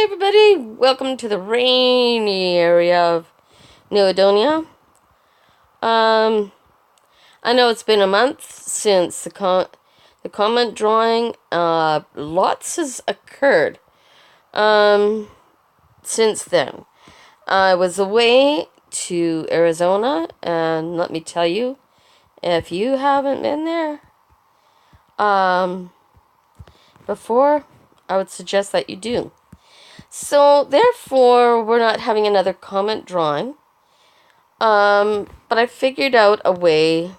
everybody, welcome to the rainy area of New Edonia. I know it's been a month since the comment drawing. Lots has occurred since then. I was away to Arizona, and let me tell you, if you haven't been there before, I would suggest that you do. So, therefore, we're not having another comment drawing. But I figured out a way,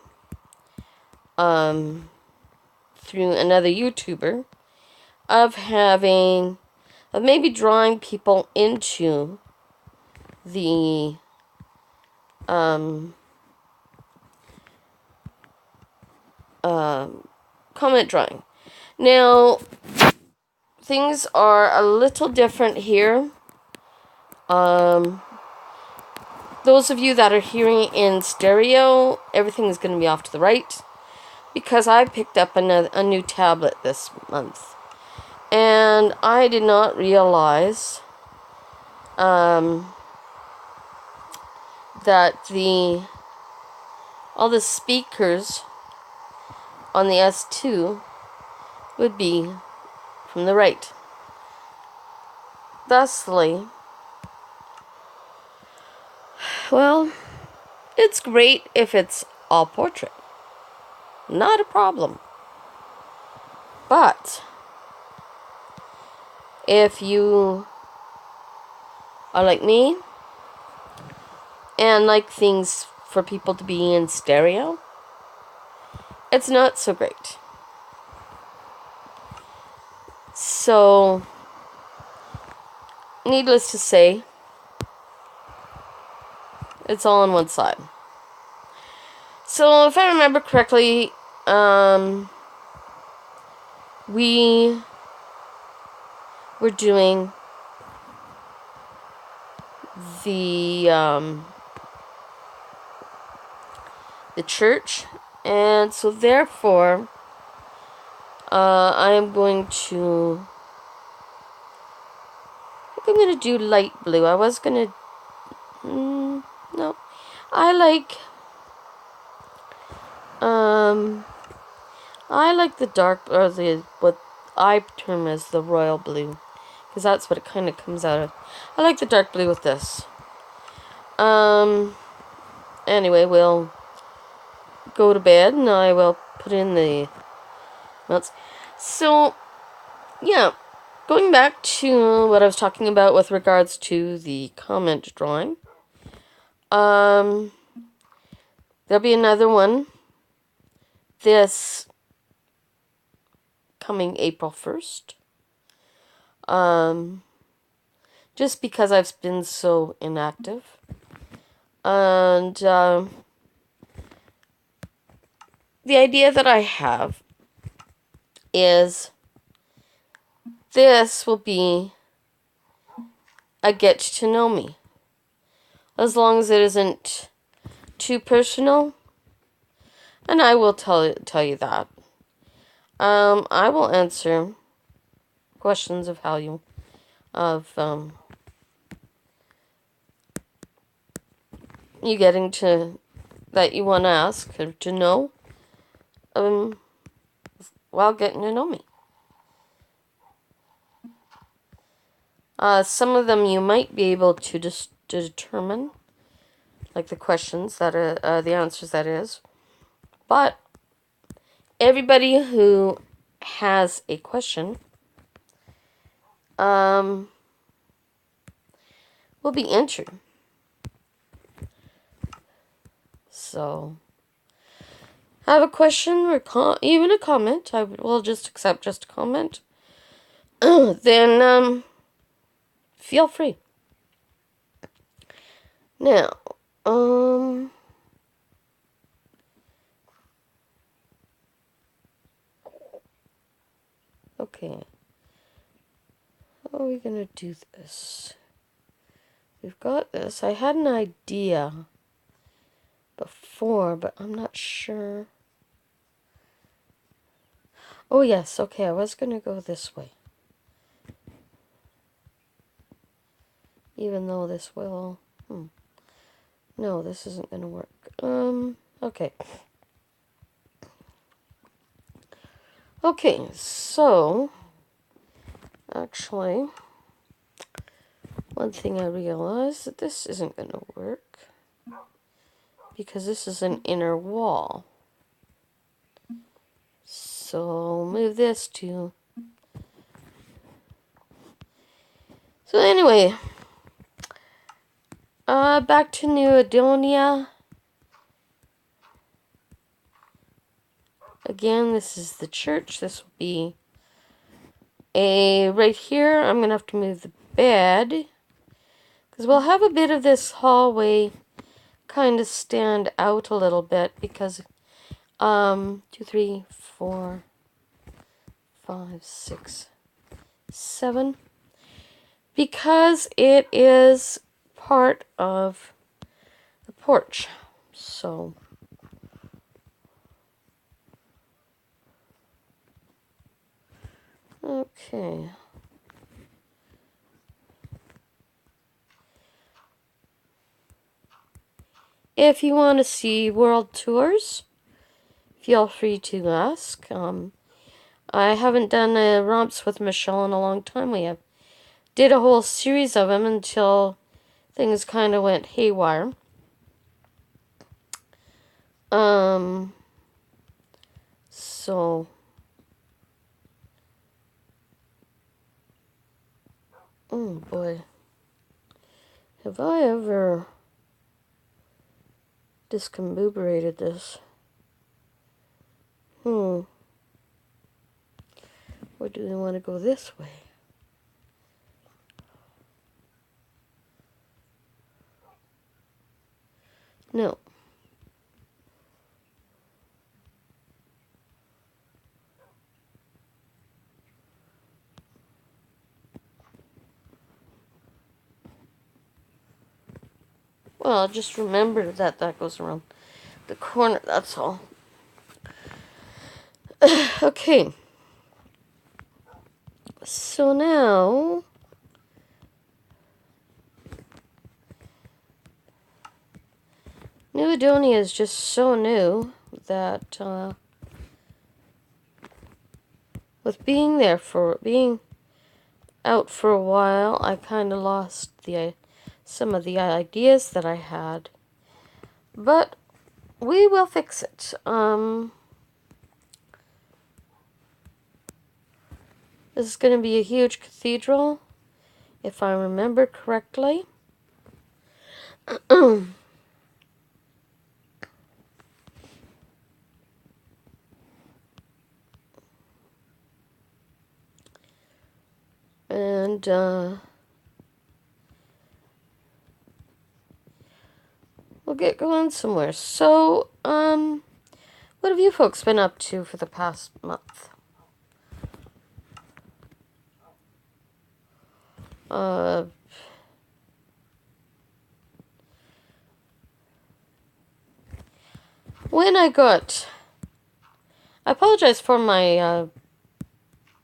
through another YouTuber, of maybe drawing people into the, comment drawing. Now, things are a little different here. Those of you that are hearing in stereo, everything is going to be off to the right, because I picked up a new tablet this month, and I did not realize that all the speakers on the S2 would be from the right. Thusly, well, it's great if it's all portrait. Not a problem. But if you are like me and like things for people to be in stereo, it's not so great. So, needless to say, it's all on one side. So, if I remember correctly, we were doing the church, and so therefore, I am going to do light blue. I was gonna, no, I like the dark, or what I term as the royal blue, because that's what it kind of comes out of. I like the dark blue with this. Anyway, we'll go to bed, and I will put in the notes. So, yeah, going back to what I was talking about with regards to the comment drawing. There'll be another one this coming April 1st. Just because I've been so inactive. And the idea that I have is this will be a get to know me. As long as it isn't too personal. And I will tell you that. I will answer questions of you getting to, that you want to ask or to know, while getting to know me. Some of them you might be able to determine, like the questions that are, the answers that is. But everybody who has a question will be entered. So, have a question or even a comment, I will just accept just a comment. Then feel free. Now, okay. How are we gonna do this? We've got this. I had an idea before, but I'm not sure. Oh, yes. Okay, I was gonna go this way. Even though this will... No, this isn't going to work. Okay. Okay, so... Actually... One thing I realized that this isn't going to work. Because this is an inner wall. So, move this to... So anyway... back to New Edonia. Again, this is the church. This will be right here. I'm going to have to move the bed. Because we'll have a bit of this hallway kind of stand out a little bit. Because, 2, 3, 4, 5, 6, 7. Because it is part of the porch. So... Okay. If you want to see world tours, feel free to ask. I haven't done a romps with Michelle in a long time. Did a whole series of them until things kind of went haywire. So... Oh boy. Have I ever discombobulated this? Or do we want to go this way? No. Well, just remember that goes around the corner, that's all. Okay. So now... New Edonia is just so new that, with being out for a while, I kind of lost some of the ideas that I had. But we will fix it. This is going to be a huge cathedral, if I remember correctly. And, we'll get going somewhere. So, what have you folks been up to for the past month? I apologize for my,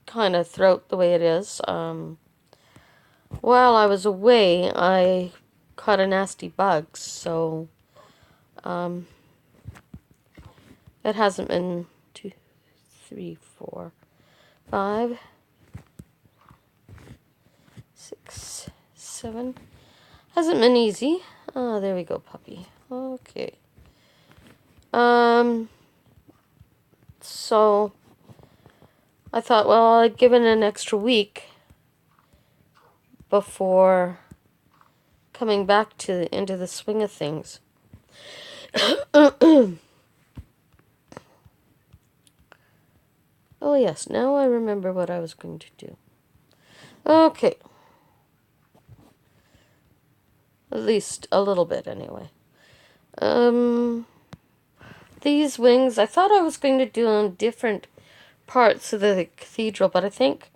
kind of throat the way it is. While I was away, I caught a nasty bug, so, it hasn't been 2, 3, 4, 5, 6, 7. Hasn't been easy. Oh, there we go, puppy. Okay. So I thought, well, I'd give it an extra week before coming back into the swing of things. Oh yes, now I remember what I was going to do. Okay. At least a little bit, anyway. These wings, I thought I was going to do on different parts of the cathedral, but I think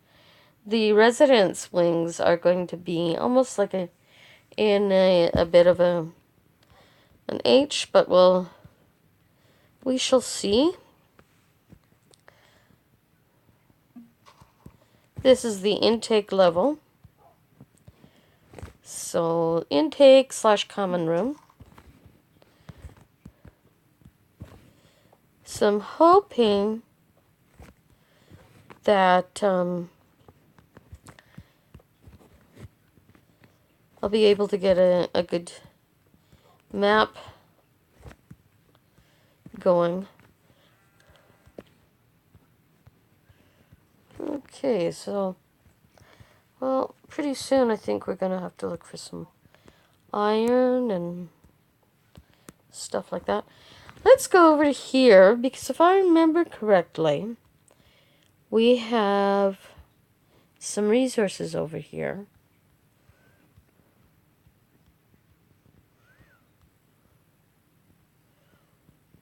the residence wings are going to be almost like a bit of an H, but we shall see. This is the intake level. So, intake / common room. So I'm hoping that I'll be able to get a good map going. Okay, so, well, pretty soon I think we're going to have to look for some iron and stuff like that. Let's go over to here, because if I remember correctly, we have some resources over here.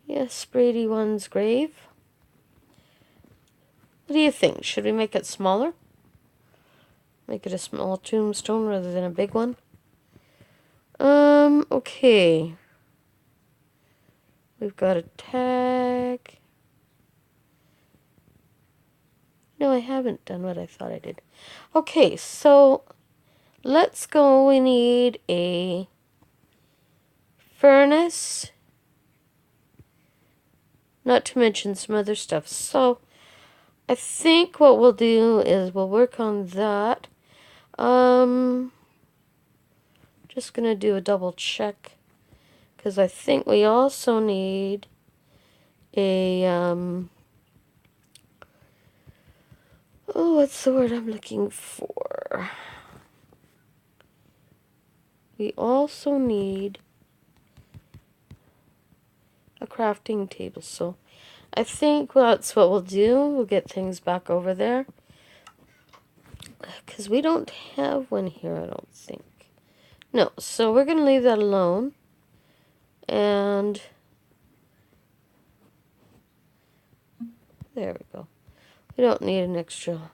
Yes, Brady One's grave. What do you think? Should we make it smaller? Make it a small tombstone rather than a big one? Okay. We've got a tag. No, I haven't done what I thought I did. Okay, so let's go. We need a furnace. Not to mention some other stuff. So I think what we'll do is we'll work on that. Just gonna do a double check, because I think we also need a oh, what's the word I'm looking for? We also need a crafting table. So I think that's what we'll do. We'll get things back over there, because we don't have one here, I don't think. No, so we're going to leave that alone. And there we go. We don't need an extra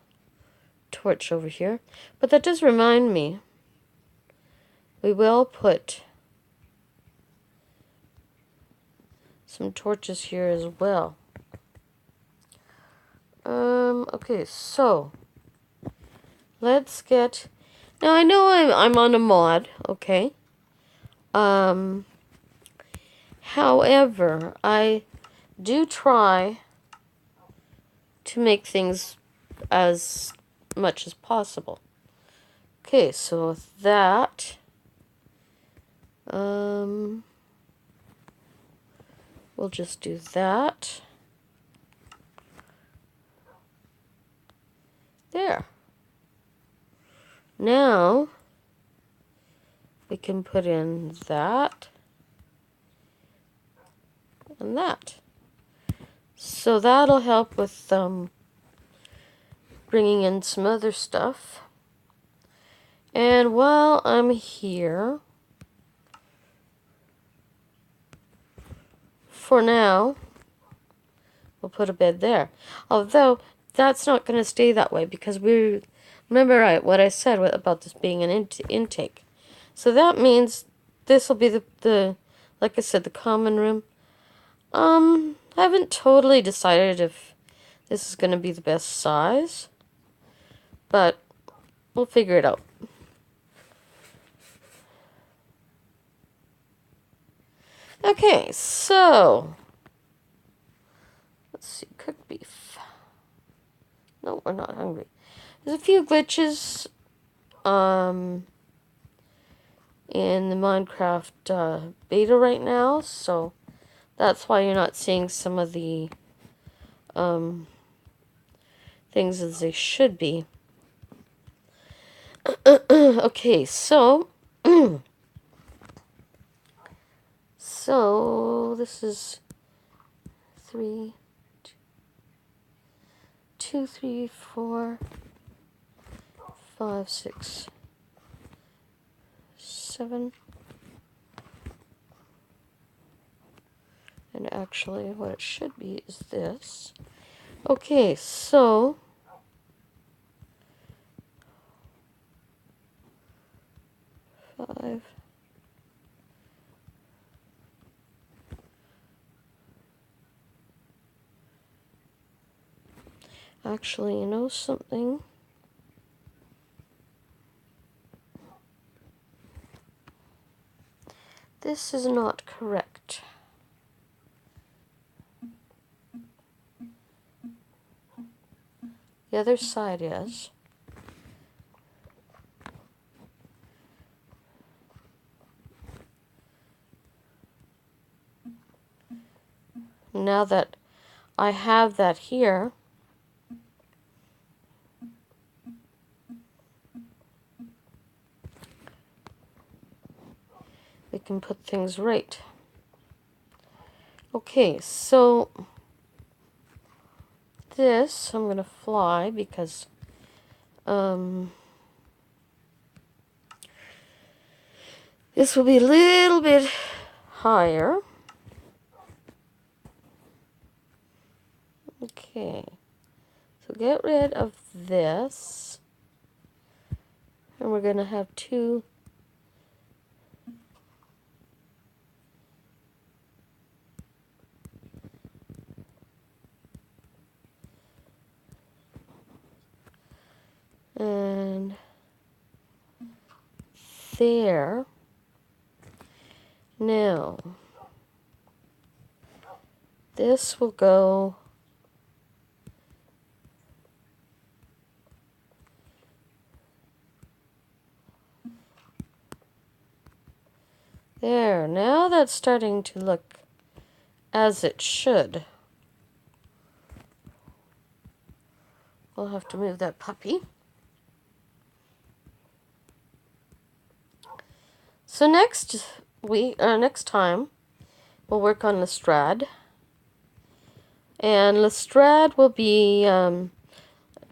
torch over here. But that does remind me, we will put some torches here as well. Okay, so let's get. Now I know I'm on a mod, okay. However, I do try to make things as much as possible. Okay, so with that, we'll just do that. There. Now, we can put in that and that. So that'll help with bringing in some other stuff. And while I'm here, for now, we'll put a bed there. Although, that's not going to stay that way, because remember what I said about this being an intake. So that means this will be the, like I said, the common room. I haven't totally decided if this is going to be the best size, but we'll figure it out. Okay, so let's see, cooked beef. No, we're not hungry. There's a few glitches in the Minecraft beta right now, so that's why you're not seeing some of the things as they should be. Okay, so so this is 3, 2, 3, 4, 5, 6, 7. And actually, what it should be is this. Okay, so 5. Actually, you know something? This is not correct. The other side is. Now that I have that here, we can put things right. Okay, so this I'm going to fly because this will be a little bit higher. Okay, so get rid of this, and we're going to have two and there. Now, this will go there. Now that's starting to look as it should. We'll have to move that puppy. So next time, we'll work on Lestrade. And Lestrade will be,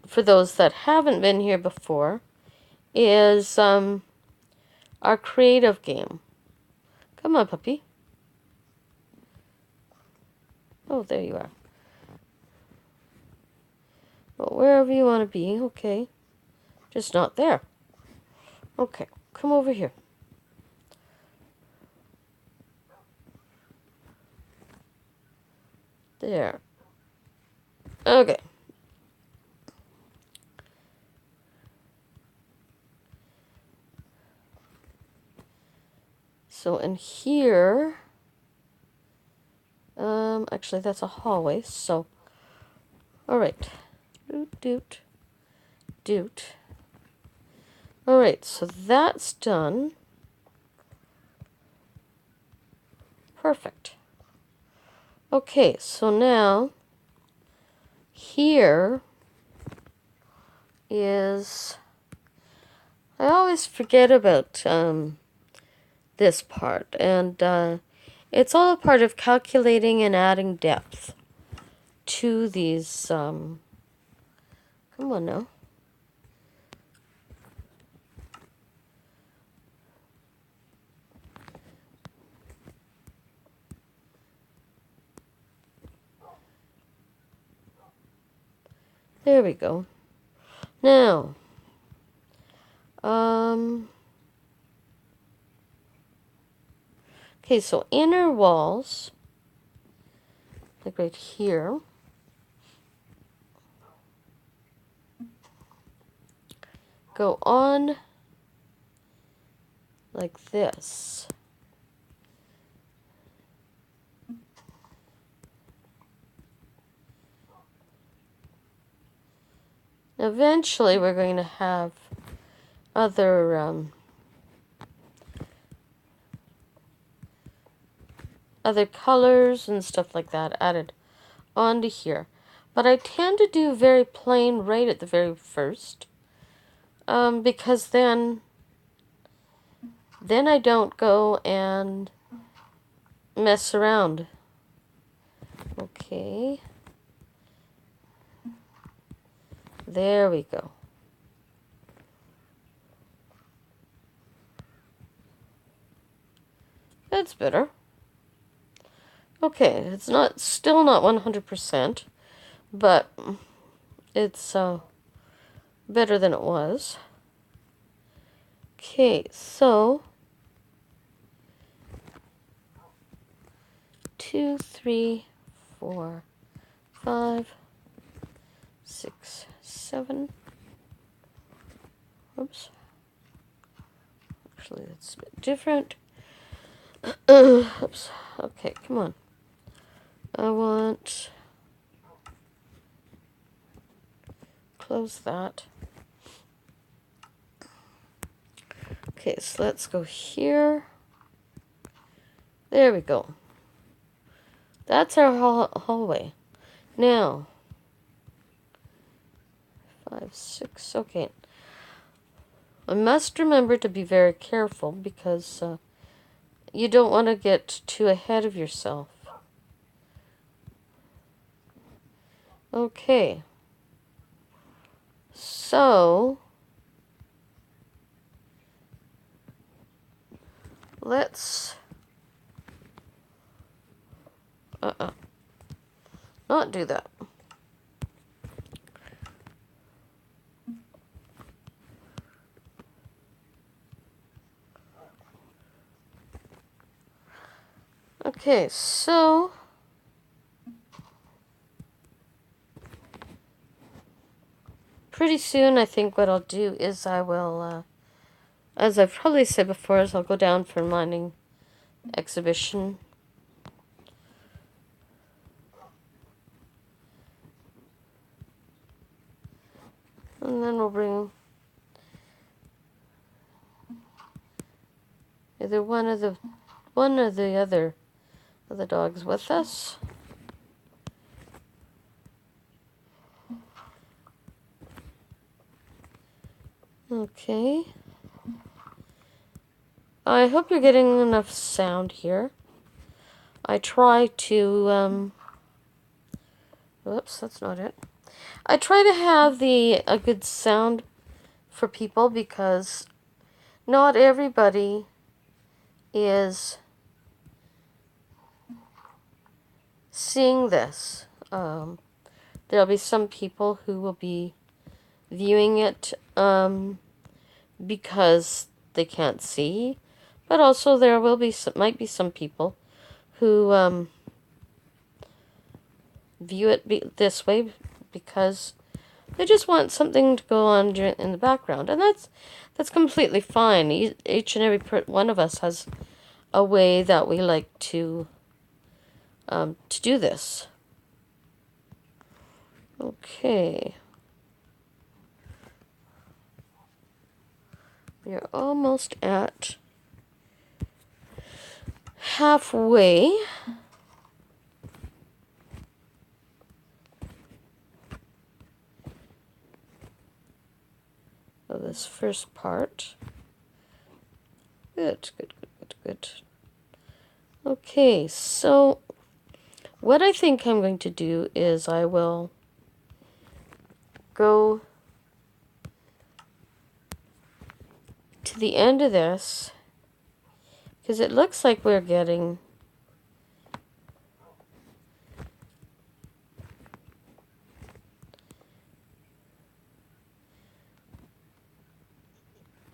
for those that haven't been here before, is our creative game. Come on, puppy. Oh, there you are. Well, wherever you want to be, okay. Just not there. Okay, come over here. There. Okay. So in here, actually that's a hallway, so, alright. Doot, doot. Alright, so that's done. Perfect. Okay, so now, here is, I always forget about, this part, and it's all a part of calculating and adding depth to these, come on now. There we go. Now, okay, so inner walls, like right here, go on like this. Eventually, we're going to have other other colors and stuff like that added onto here. But I tend to do very plain right at the very first, because then I don't go and mess around. Okay. There we go. That's better. Okay, it's still not 100%, but it's better than it was. Okay, so 2, 3, 4, 5, 6, 7. Oops. Actually, that's a bit different. Oops. Okay, come on. I want... Close that. Okay, so let's go here. There we go. That's our hallway. Now, 5, 6, okay. I must remember to be very careful because you don't want to get too ahead of yourself. Okay. So, let's... Not do that. Okay, so... Pretty soon, I think what I'll do is I will, as I've probably said before, is I'll go down for mining exhibition. And then we'll bring either one or the other of the dogs with us. Okay. I hope you're getting enough sound here. I try to, whoops, that's not it. I try to have a good sound for people because not everybody is seeing this. There'll be some people who will be viewing it because they can't see, but also there might be some people who view it this way because they just want something to go on in the background, and that's completely fine. Each and every one of us has a way that we like to do this. Okay. We're almost at halfway. Of this first part. Good. Okay, so what I think I'm going to do is I will go to the end of this because it looks like we're getting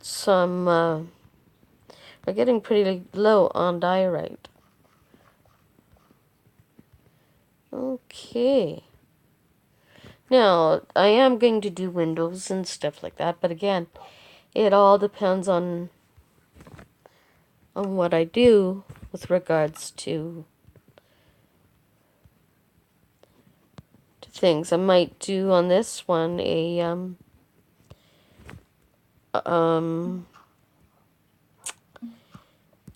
some, we're getting pretty low on diorite. Okay. Now, I am going to do windows and stuff like that, but again, it all depends on what I do with regards to things. I might do on this one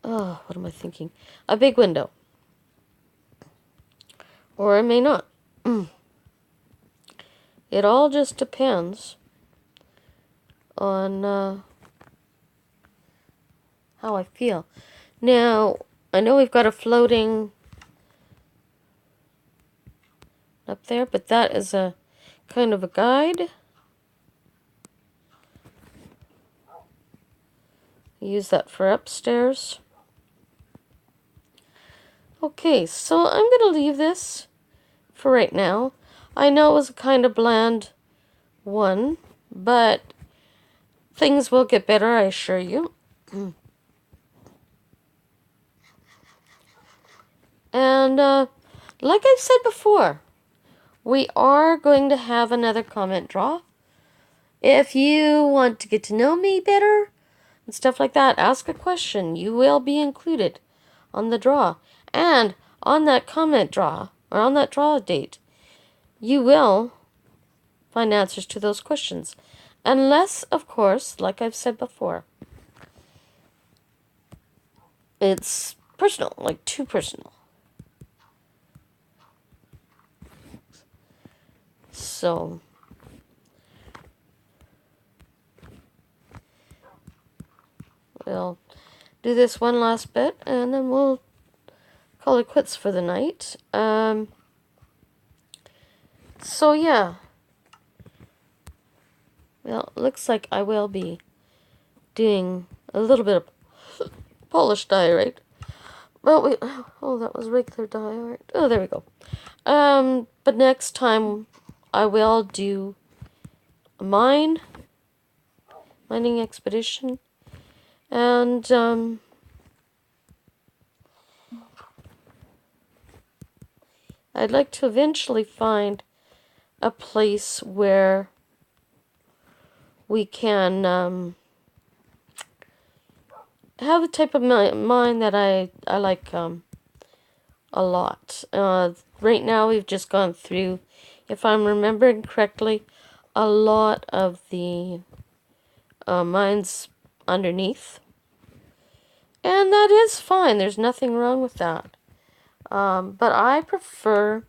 oh, what am I thinking? A big window. Or I may not. It all just depends on how I feel. Now, I know we've got a floating up there, but that is a kind of a guide. Use that for upstairs. Okay, so I'm going to leave this for right now. I know it was a kind of bland one, but things will get better, I assure you. And like I've said before, we are going to have another comment draw. If you want to get to know me better and stuff like that, ask a question. You will be included. on the draw. And on that comment draw, or on that draw date, you will find answers to those questions. Unless, of course, like I've said before, it's personal, like too personal. So, we'll do this one last bit, and then we'll call it quits for the night. So yeah. Well, it looks like I will be doing a little bit of Polish diorite. Well, oh, that was regular diorite. Oh, there we go. But next time I will do a mining expedition, and I'd like to eventually find a place where we can have the type of mine that I like a lot. Right now we've just gone through, if I'm remembering correctly, a lot of the mines underneath. And that is fine. There's nothing wrong with that. But I prefer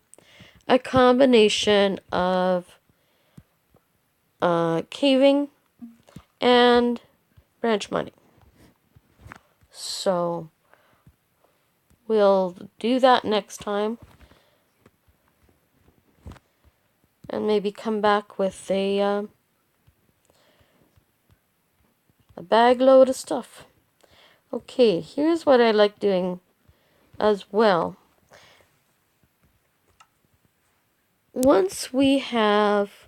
a combination of caving and branch mining. So we'll do that next time. And maybe come back with a bag load of stuff. Okay, here's what I like doing as well. Once we have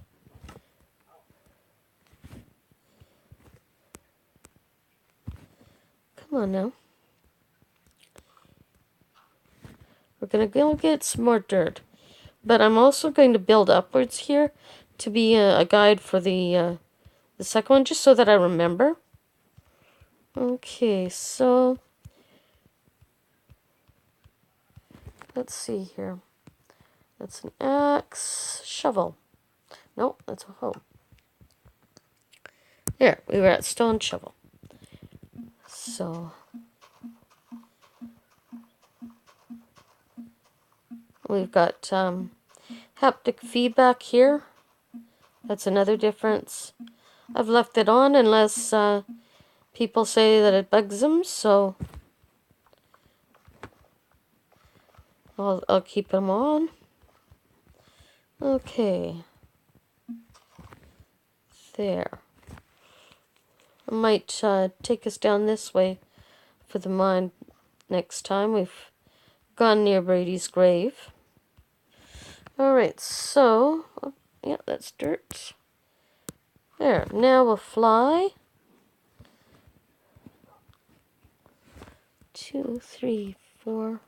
come on now. We're going to go get some more dirt. But I'm also going to build upwards here to be a guide for the second one, just so that I remember. Okay, so let's see here. That's an axe, shovel. Nope, that's a hoe. There, we were at stone shovel. So we've got haptic feedback here. That's another difference. I've left it on unless people say that it bugs them, so I'll keep them on. Okay. There. I might take us down this way for the mine next time. We've gone near Brady's grave. Alright, so, yeah, that's dirt. There, now we'll fly. 2, 3, 4,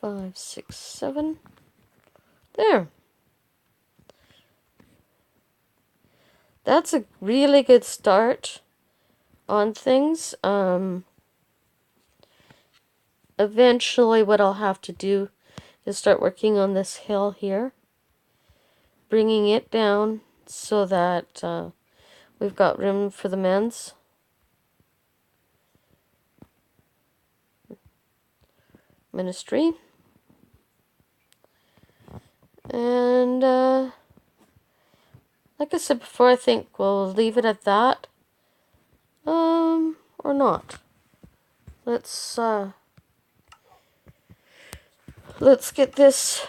5, 6, 7. There. That's a really good start on things. Eventually what I'll have to do is start working on this hill here. Bringing it down so that we've got room for the men's. Ministry. And like I said before, I think we'll leave it at that. Or not. Let's get this